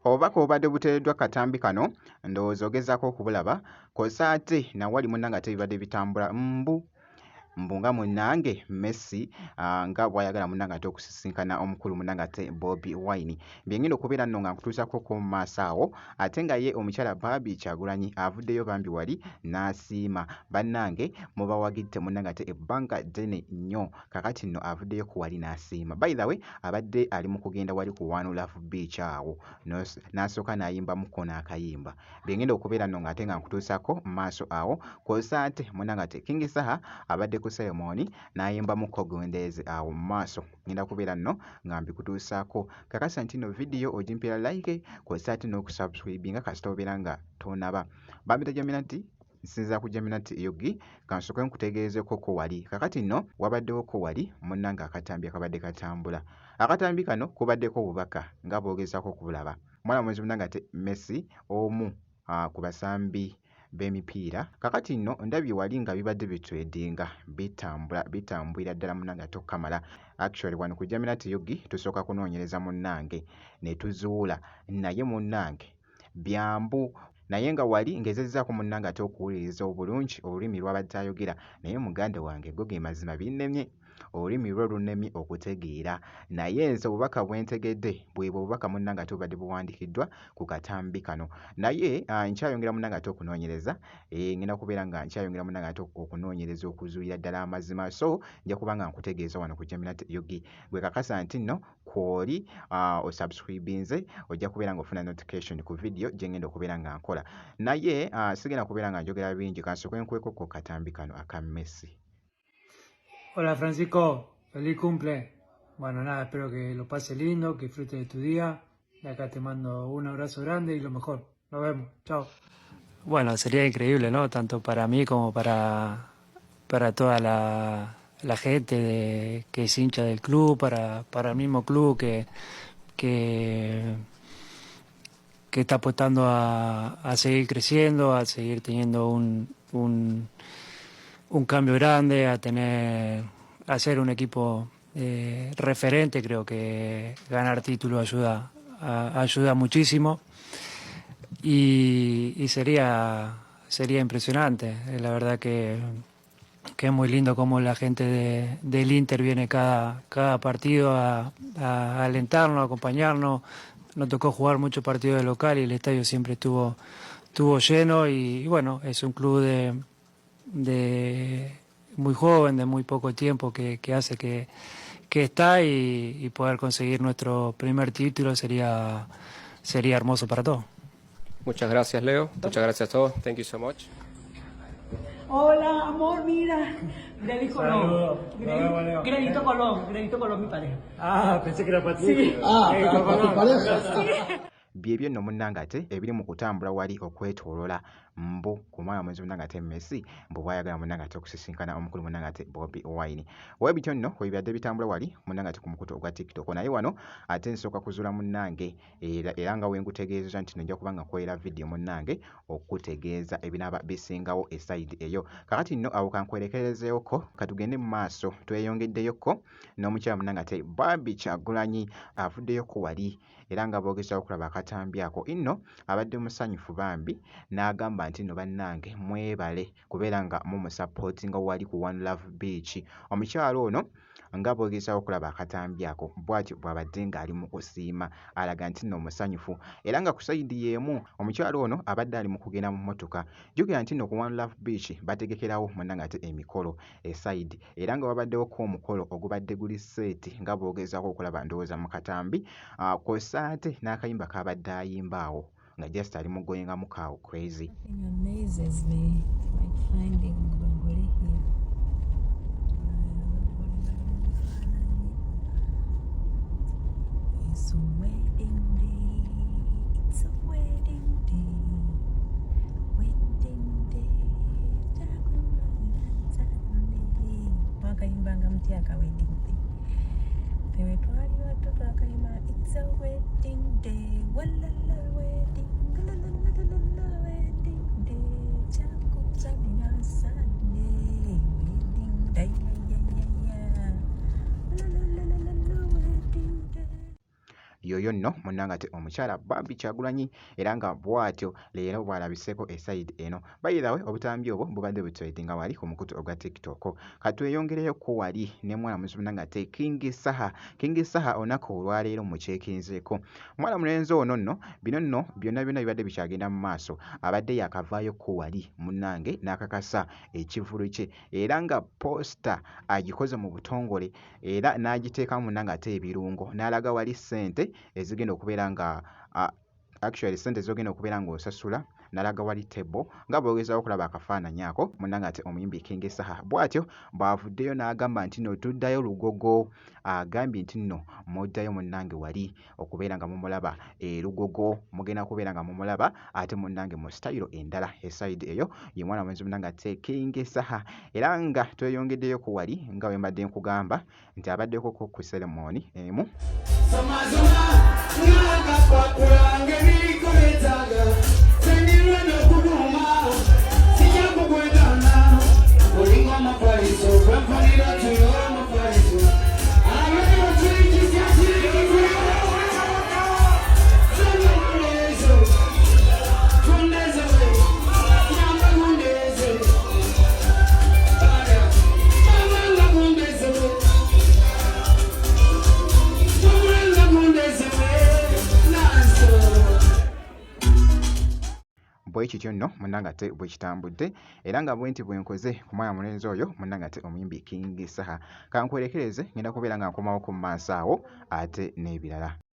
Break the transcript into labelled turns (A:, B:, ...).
A: obubaka obadde buteereddwa katambi kano ndowooza ogezaako okubulaba kosa ate nawali munnange ate bibadde bitambula mbu nga munnange Messi nga bw'ayagala munnange ate okusisinkana omukulu munnange ate Bobi Wine byengenda okubeera nno nga nkutuusako mu maaso awo ate nga ye omukyala Barbie Kyagulanyi avuddeyo bambi wali n'asiima bannange mubawagidde munnange ate ebbanga ddene nnyo kakati nno avuddeyo ku wali n'asiima by the way abadde ali mu kugenda wali ku One Love Beach awo n'asooka n'ayimbamuko n'akayimba byengenda okubeera nno nga ate nga nkutuusako mu maaso awo kosa ate munnange ate King Saha abadde ku ceremony n'ayimbamuko gondeeze awo mu maaso ngenda kubeera nno nga mbikutuusaako kakasa nti nno vidiyo ogimpira like kosa ate n'okusubscribinga kasita obeera nga tonaba bambita Jaminati nsinza ku Jaminati Yogi kansooke nkutegeezeko ko wali kakati nno wabaddewo ko wali munnange akatambi akabadde katambula akatambi kano kubaddeko obubaka nga bw'ogezaako okubulaba mwana mwezi munnange ate Messi omu ku basambi b'emipiira kakati nno ndabye wali nga bibadde bitwedinga bitambulira ddala munnange ate okukamala actually wano ku Jaminati Yogi tusooka kunoonyereza munnange ne tuzuula naye munnange byambu naye nga wali ngezezzaako munnange ate okuwuliriza obulungi olulimi lw'abadde ayogera naye muganda wange go ge mazima binnemye olulimi lwe lunnemye okutegeera naye nze obubaka bwentegedde bwebwe obubaka munnange ate obadde buwandiikiddwa ku katambi kano naye nkyayongera munnange ate okunoonyereza ngenda kubeera nga nkyayongera munnange ate okunoonyereza okuzuulira ddala amazima so nja kuba nga nkutegeeza wano ku Jaminati Yogi gwe kakasa nti nno kwoli osubscribinze ojja kubeera nga ofuna notification ku video gye ngenda okubeera nga nkola naye sigenda kubeera nga njogera bingi kansooke nkweko ku katambi kano aka Messi.
B: Hola Francisco, feliz cumple. Bueno, nada, espero que lo pase lindo, que disfrutes de tu día. De acá te mando un abrazo grande y lo mejor. Nos vemos. Chao. Bueno, sería increíble, ¿no? Tanto para mí como para toda la gente que es hincha del club, para el mismo club que está apostando a seguir creciendo, a seguir teniendo un cambio grande, a ser un equipo referente. Creo que ganar títulos ayuda muchísimo y sería impresionante. La verdad que es muy lindo cómo la gente del Inter viene cada partido a alentarnos, a acompañarnos. Nos tocó jugar muchos partidos de local y el estadio siempre estuvo lleno y bueno, es un club de muy joven, de muy poco tiempo que hace que está y poder conseguir nuestro primer título sería hermoso para todos.
C: Muchas gracias, Leo. Muchas gracias a todos. Thank you so much.
D: Hola, amor, mira. Grady Colón. Gredito Colón, mi pareja.
B: Ah, pensé que era para ti.
D: Sí.
E: Para tu pareja.
D: Sí.
A: byebyo nno munnange ate ebiri mu kutambula wali okwetoolola mbu ku mwana mwezi munnange ate Messi mbu bw'ayagala munnange ate okusisinkana omukulu munnange ate Bobi Wine webityo nno webyadde bitambula wali munnange ate ku mukutu ogwa TikTok naye wano ate nsooka kuzuula munnange era nga wenkutegeeza nti nojja kubanga nkolera vidiyo munnange okutegeeza ebinaaba bisingawo esayidi eyo kakati nno awo kankwerekerezeeko katugende mu maaso tweyongeddeyo n'omukyala munnange ate Barbie Kyagulanyi avuddeyoko wali era nga boogezaako okulaba akatambi ako inno abadde musanyufu bambi n'agamba nti nno bannange mwebale kubeera nga mumusapootinga wali ku One Love Beach omukyalo ono nga boogezaako okulaba akatambi ako bw'atyo bw'abadde ng'ali mu kusiima alaga nti nno musanyufu era nga ku sayidi y'emu omukyalo ono abadde ali mu kugenda mu mmotoka jjukira nti nno ku One Love Beach bategekerawo munnange ate emikolo esayidi era nga wabaddewoko omukolo ogubadde guli seeti nga boogezaako okulaba ndowooza mu katambi kosa ate n'akayimba kabadde ayimbaawo nga just ali mugoyengamu kaawo crazy.
F: Amazes me like finding Bangore here. It's a wedding day. It's a wedding day. Wedding day. Wakayimbanga mti aka wedding day. Pewe twali watoto akayimba it's a wedding day. Walala wedding. Galalala wedding day. Chakuchana Sunday. Wedding day.
A: yoyo nno munnanga ate omukyala Bambi Kyagulanyi era nga bw'atyo leero bw'alabiseko esayidi eno. By the way, obutambi obwo bubadde butwedinga wali ku mukutu ogwa TikTok. Katweyongereyo ko wali ne mwana mulenzi munnanga ate King Saha. King Saha olunaku olwaleero mukyekinzeeko. Mwana mulenzi ono nno bino nno byonna bibadde bikyagenda mu maaso. Abadde yakavaayo ko wali munnange n'akakasa ekivulu kye era nga posta agikoze mu butongole era n'agiteekamu munnanga ate ebirungo n'alaga wali ssente ezigenda okubeera nga actually ssente zogenda okubeera ng'osasula n'alaga wali tebo nga bw'ogezaako okulaba akafaananyi ako munnanga ate omuyimbi King Saha bw'atyo bw'avuddeyo n'agamba nti nno tuddayo Lugogo. Agambye nti nno muddayo munnange wali okubeera nga mumulaba Lugogo mugenda kubeera nga mumulaba ate munnange mu sitayiro endala. Esayidi eyo ye mwana mulenzi munnange ate King Saha era nga tweyongeddeyo ku wali nga bwe mbadde nkugamba nti abaddeko ku seremoni emu bwe kityo nno munnanga ate bwe kitambudde era nga bwe nti bwe nkoze ku mwana mulenzi oyo munnanga ate omuyimbi King Saha. Kankwerekereze ngenda kubeera nga nkomawo ku maaso awo ate n'ebirala.